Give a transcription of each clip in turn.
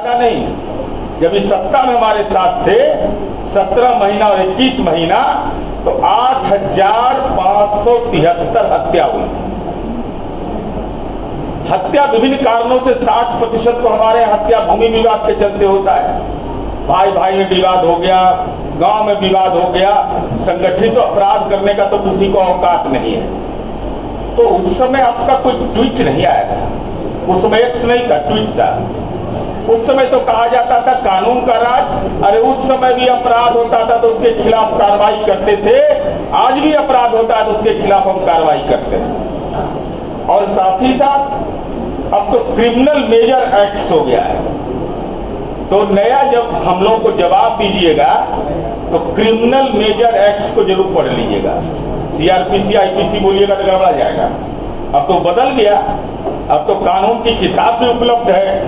ज्यादा नहीं, जब इस सत्ता में हमारे साथ थे 17 महीना और 21 महीना तो 8,573 हत्या हुई थी। हत्या विभिन्न कारणों से 60% तो हमारे हत्या भूमि विवाद के चलते होता है। भाई भाई में विवाद हो गया, गांव में विवाद हो गया, संगठित अपराध करने का तो किसी को औकात नहीं है। तो उस समय आपका कोई ट्वीट नहीं आया था, उस समय एक्स नहीं था, ट्वीट था। उस समय तो कहा जाता था कानून का राज। अरे उस समय भी अपराध होता था तो उसके खिलाफ कार्रवाई करते थे, आज भी अपराध होता है तो उसके खिलाफ हम कार्रवाई करते हैं। और साथ ही साथ अब तो क्रिमिनल मेजर एक्ट्स हो गया है, तो नया जब हम लोगों को जवाब दीजिएगा तो क्रिमिनल मेजर एक्ट्स को जरूर पढ़ लीजिएगा। सीआरपीसी आईपीसी बोलिएगा तो गड़बड़ा जाएगा। अब तो बदल गया, अब तो कानून की किताब भी उपलब्ध है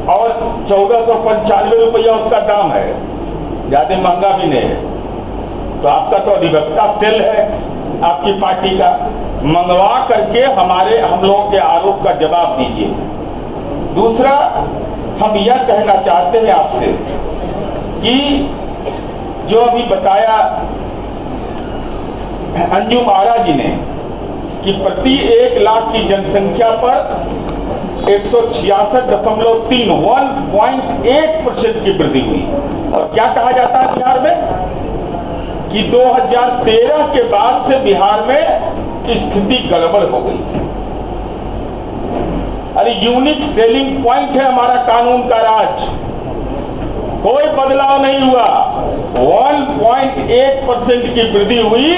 और 1495 रुपया उसका दाम है, ज्यादा महंगा भी नहीं है। तो आपका तो अधिवक्ता सेल है आपकी पार्टी का, मंगवा करके हम लोगों के आरोप का जवाब दीजिए। दूसरा, हम यह कहना चाहते हैं आपसे कि जो अभी बताया अंजुम आरा जी ने कि प्रति 1 लाख की जनसंख्या पर 166.3 1.8% की वृद्धि हुई। और क्या कहा जाता है बिहार में कि 2013 के बाद से बिहार में स्थिति गड़बड़ हो गई। अरे यूनिक सेलिंग पॉइंट है हमारा कानून का राज, कोई बदलाव नहीं हुआ। 1.8% की वृद्धि हुई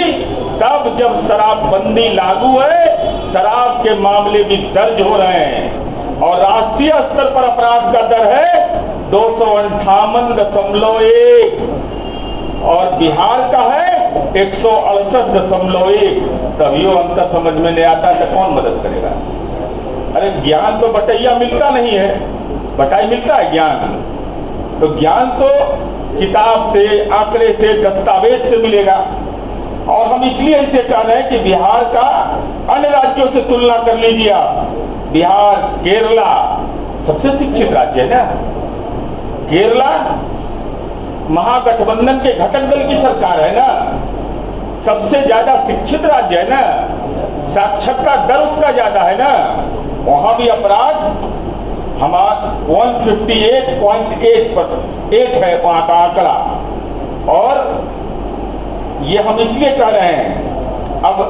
तब जब शराबबंदी लागू है, शराब के मामले भी दर्ज हो रहे हैं और राष्ट्रीय स्तर पर अपराध का दर है 258.1 और बिहार का है 168.1। तभी वो अंतर समझ में नहीं आता तो कौन मदद करेगा। अरे ज्ञान तो बटैया मिलता नहीं है, बटाई मिलता है ज्ञान। तो ज्ञान तो किताब से, आंकड़े से, दस्तावेज से मिलेगा। और हम इसलिए इसे कह रहे हैं कि बिहार का अन्य राज्यों से तुलना कर लीजिए आप। बिहार, केरला सबसे शिक्षित राज्य है ना। केरला महागठबंधन के घटक दल की सरकार है ना, सबसे ज्यादा शिक्षित राज्य है ना, साक्षरता दर उसका ज्यादा है ना। वहां भी अपराध हमारा 158.8 है वहां का आंकड़ा। और ये हम इसलिए कह रहे हैं, अब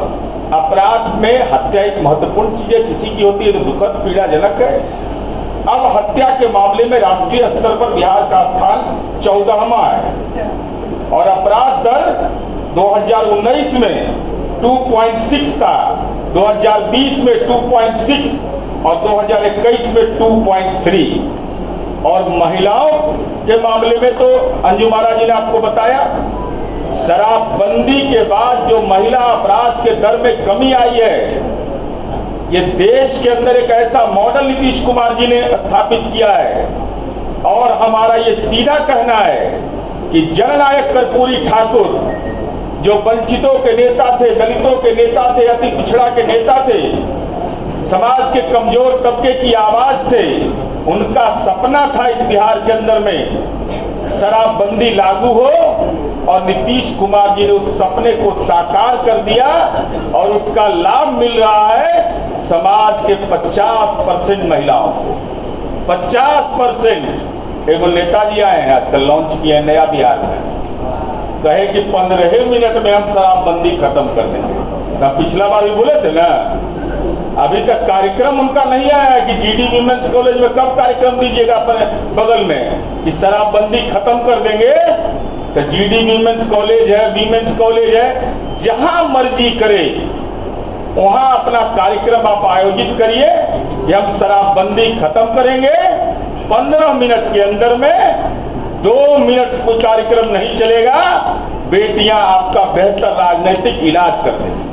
अपराध में हत्या एक महत्वपूर्ण चीज है, किसी की होती है तो दुखद पीड़ाजनक है। अब हत्या के मामले में राष्ट्रीय स्तर पर बिहार का स्थान 14वां है और अपराध दर 2019 में 2.6 था, 2020 में 2.6 और 2021 में 2.3। और महिलाओं के मामले में तो अंजुम आरा जी ने आपको बताया, शराबबंदी के बाद जो महिला अपराध के दर में कमी आई है, ये देश के अंदर एक ऐसा मॉडल नीतीश कुमार जी ने स्थापित किया है। और हमारा ये सीधा कहना है कि जननायक कर्पूरी ठाकुर जो वंचितों के नेता थे, दलितों के नेता थे, अति पिछड़ा के नेता थे, समाज के कमजोर तबके की आवाज थे, उनका सपना था इस बिहार के अंदर में शराबबंदी लागू हो और नीतीश कुमार जी ने उस सपने को साकार कर दिया और उसका लाभ मिल रहा है समाज के 50% महिलाओं को। 50%। एगो नेताजी आए हैं आजकल, लॉन्च किए नया बिहार में, कहे कि 15 मिनट में हम शराबबंदी खत्म कर देंगे। तो पिछला बार भी बोले थे ना, अभी तक कार्यक्रम उनका नहीं आया कि जीडी वीमेंस कॉलेज में कब कार्यक्रम दीजिएगा अपने बगल में कि शराबबंदी खत्म कर देंगे। तो जीडी वीमेंस कॉलेज है, वीमेंस कॉलेज है, जहां मर्जी करे वहां अपना कार्यक्रम आप आयोजित करिए कि हम शराबबंदी खत्म करेंगे। 15 मिनट के अंदर में 2 मिनट कोई कार्यक्रम नहीं चलेगा, बेटियां आपका बेहतर राजनीतिक इलाज कर देंगी।